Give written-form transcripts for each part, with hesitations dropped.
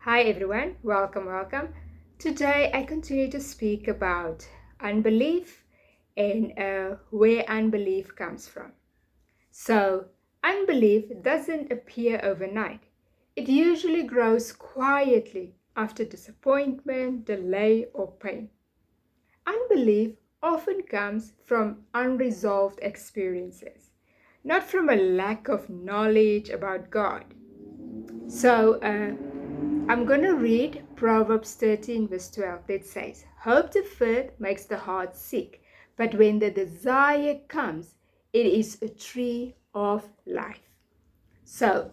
Hi everyone, welcome. Today I continue to speak about unbelief and where unbelief comes from. So, unbelief doesn't appear overnight. It usually grows quietly after disappointment, delay, or pain. Unbelief often comes from unresolved experiences, not from a lack of knowledge about God. So, I'm going to read Proverbs 13, verse 12 that says, Hope deferred makes the heart sick, but when the desire comes, it is a tree of life. So,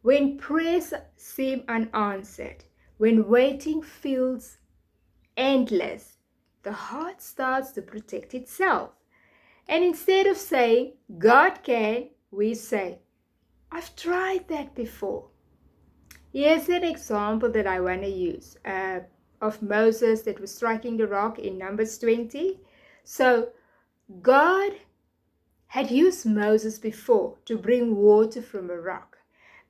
when prayers seem unanswered, when waiting feels endless, the heart starts to protect itself. And instead of saying, God can, we say, I've tried that before. Here's an example that I want to use of Moses that was striking the rock in Numbers 20. So God had used Moses before to bring water from a rock.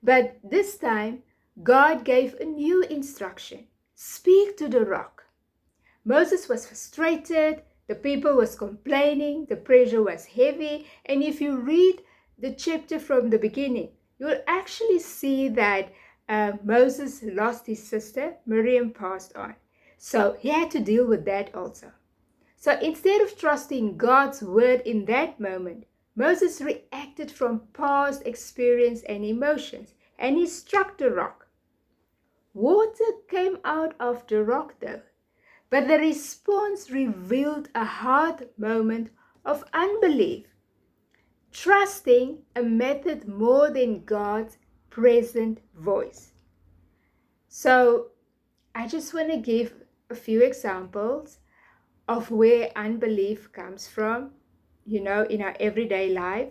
But this time, God gave a new instruction. Speak to the rock. Moses was frustrated. The people was complaining. The pressure was heavy. And if you read the chapter from the beginning, you'll actually see that Moses lost his sister. Miriam passed on. So he had to deal with that also. So instead of trusting God's word in that moment, Moses reacted from past experience and emotions, and he struck the rock. Water came out of the rock though, but the response revealed a hard moment of unbelief, trusting a method more than God's present voice. So I just want to give a few examples of where unbelief comes from, in our everyday life.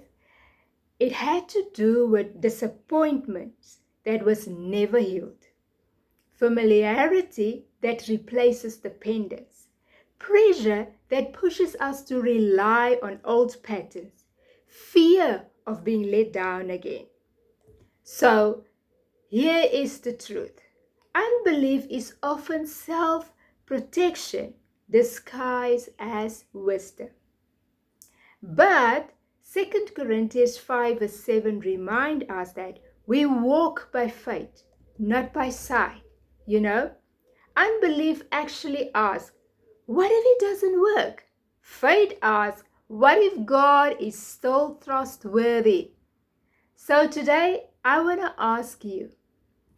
It had to do with disappointments that was never healed, familiarity that replaces dependence, pressure that pushes us to rely on old patterns, fear of being let down again. So, here is the truth. Unbelief is often self-protection disguised as wisdom. But 2 Corinthians 5 verse 7 remind us that we walk by faith, not by sight. Unbelief actually asks, what if it doesn't work? Faith asks, what if God is still trustworthy? So today, I want to ask you,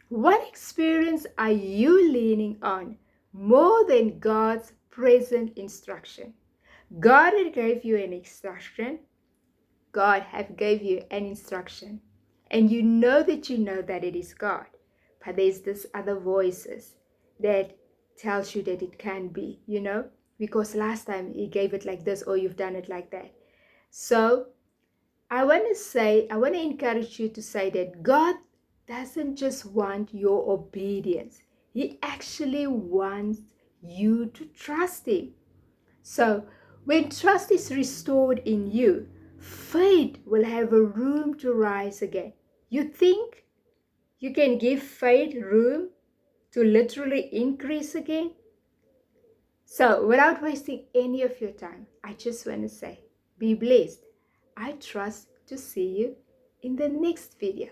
what experience are you leaning on more than God's present instruction? God gave you an instruction. God have gave you an instruction. And you know that it is God. But there's this other voices that tells you that it can be, because last time he gave it like this or you've done it like that. So I want to encourage you to say that God doesn't just want your obedience. He actually wants you to trust him. So when trust is restored in you, faith will have a room to rise again. You think you can give faith room to literally increase again? So without wasting any of your time, I just want to say, be blessed. I trust to see you in the next video.